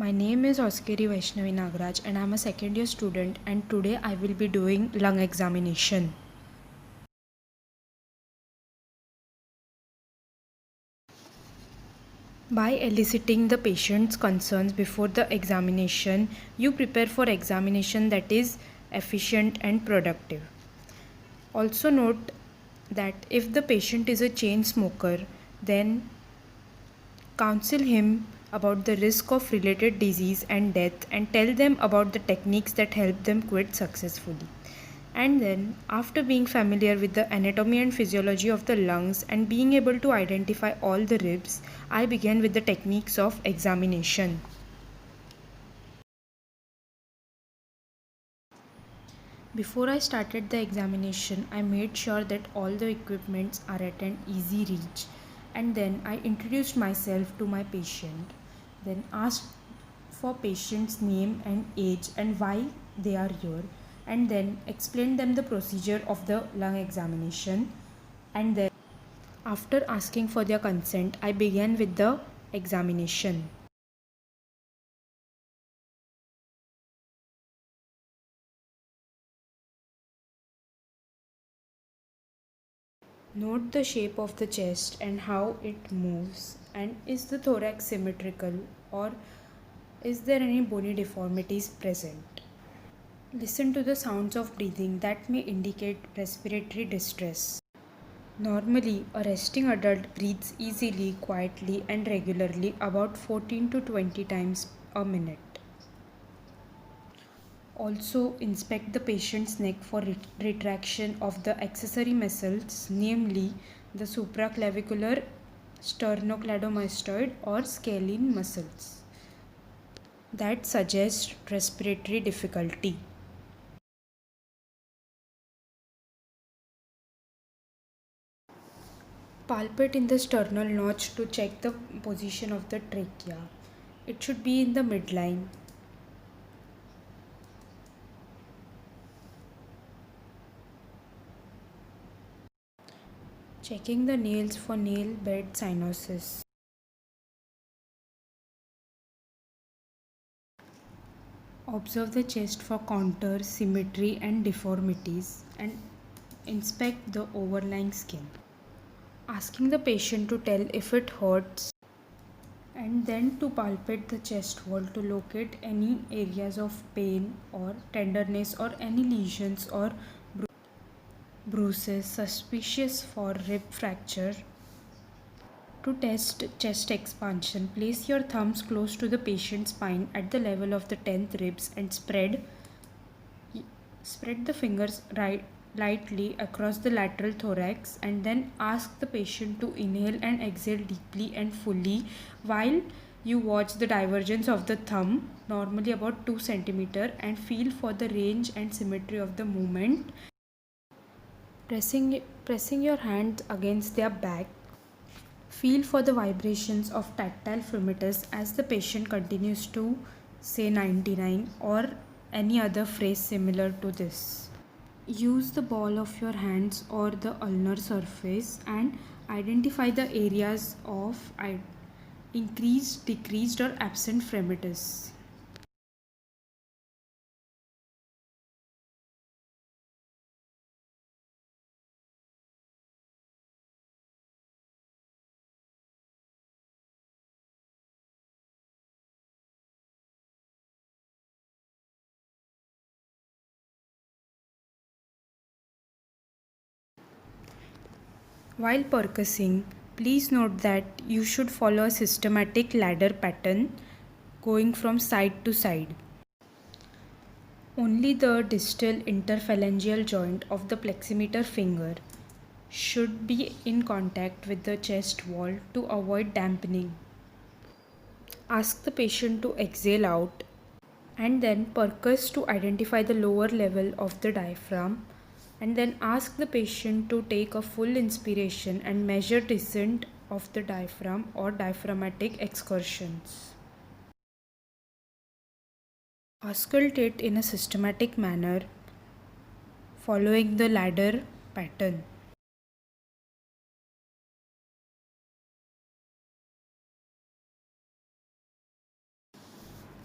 My name is Oskari Vaishnavi Nagraj and I am a second year student, and today I will be doing lung examination. By eliciting the patient's concerns before the examination, you prepare for examination that is efficient and productive. Also note that if the patient is a chain smoker, then counsel him about the risk of related disease and death and tell them about the techniques that help them quit successfully. And then, after being familiar with the anatomy and physiology of the lungs and being able to identify all the ribs, I began with the techniques of examination. Before I started the examination, I made sure that all the equipments are at an easy reach, and then I introduced myself to my patient, then asked for patient's name and age and why they are here, and then explained them the procedure of the lung examination. And then, after asking for their consent, I began with the examination. Note the shape of the chest and how it moves, and is the thorax symmetrical or is there any bony deformities present? Listen to the sounds of breathing that may indicate respiratory distress. Normally, a resting adult breathes easily, quietly, and regularly about 14 to 20 times a minute. Also, inspect the patient's neck for retraction of the accessory muscles, namely the supraclavicular, sternocleidomastoid, or scalene muscles that suggest respiratory difficulty. Palpate in the sternal notch to check the position of the trachea. It should be in the midline. Checking the nails for nail bed cyanosis. Observe the chest for contour, symmetry, and deformities, and inspect the overlying skin. Asking the patient to tell if it hurts, and then to palpate the chest wall to locate any areas of pain or tenderness or any lesions or bruises suspicious for rib fracture. To test chest expansion, place your thumbs close to the patient's spine at the level of the 10th ribs and spread the fingers lightly across the lateral thorax, and then ask the patient to inhale and exhale deeply and fully while you watch the divergence of the thumb, normally about 2 centimeter, and feel for the range and symmetry of the movement. Pressing your hands against their back, feel for the vibrations of tactile firmness as the patient continues to say 99 or any other phrase similar to this. Use the ball of your hands or the ulnar surface and identify the areas of increased, decreased, or absent fremitus. While percussing, please note that you should follow a systematic ladder pattern going from side to side. Only the distal interphalangeal joint of the pleximeter finger should be in contact with the chest wall to avoid dampening. Ask the patient to exhale out and then percuss to identify the lower level of the diaphragm, and then ask the patient to take a full inspiration and measure descent of the diaphragm or diaphragmatic excursions. Auscultate in a systematic manner following the ladder pattern.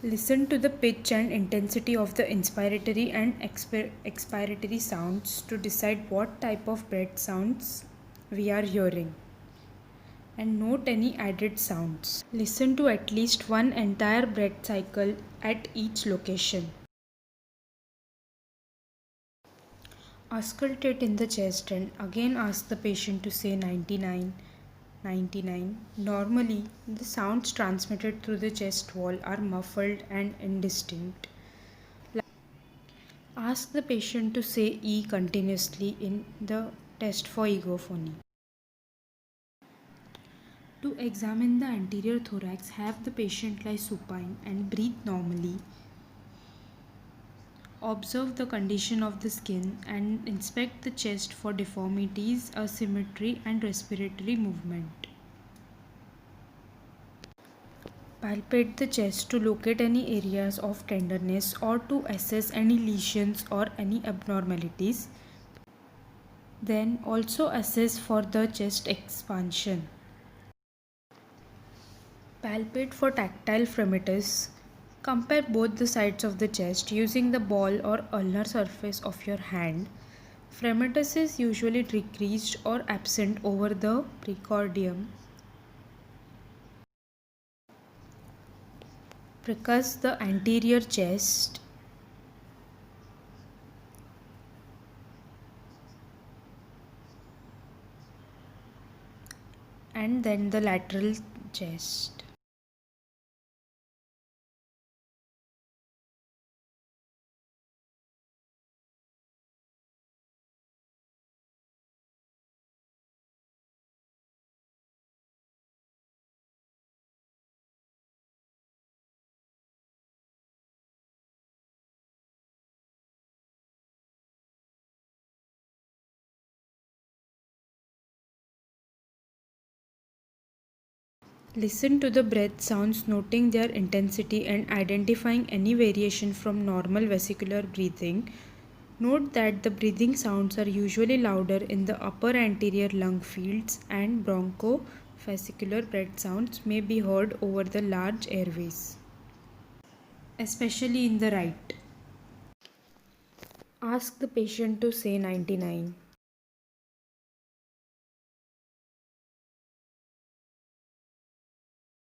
Listen to the pitch and intensity of the inspiratory and expiratory sounds to decide what type of breath sounds we are hearing. And note any added sounds. Listen to at least one entire breath cycle at each location. Auscultate in the chest and again ask the patient to say 99, 99. Normally, the sounds transmitted through the chest wall are muffled and indistinct. Ask the patient to say E continuously in the test for egophony. To examine the anterior thorax, have the patient lie supine and breathe normally. Observe the condition of the skin and inspect the chest for deformities, asymmetry, and respiratory movement. Palpate the chest to locate any areas of tenderness or to assess any lesions or any abnormalities. Then also assess for the chest expansion. Palpate for tactile fremitus. Compare both the sides of the chest using the ball or ulnar surface of your hand. Fremitus is usually decreased or absent over the precordium because the anterior chest and then the lateral chest. Listen to the breath sounds, noting their intensity and identifying any variation from normal vesicular breathing. Note that the breathing sounds are usually louder in the upper anterior lung fields and bronchofascicular breath sounds may be heard over the large airways, especially in the right. Ask the patient to say 99.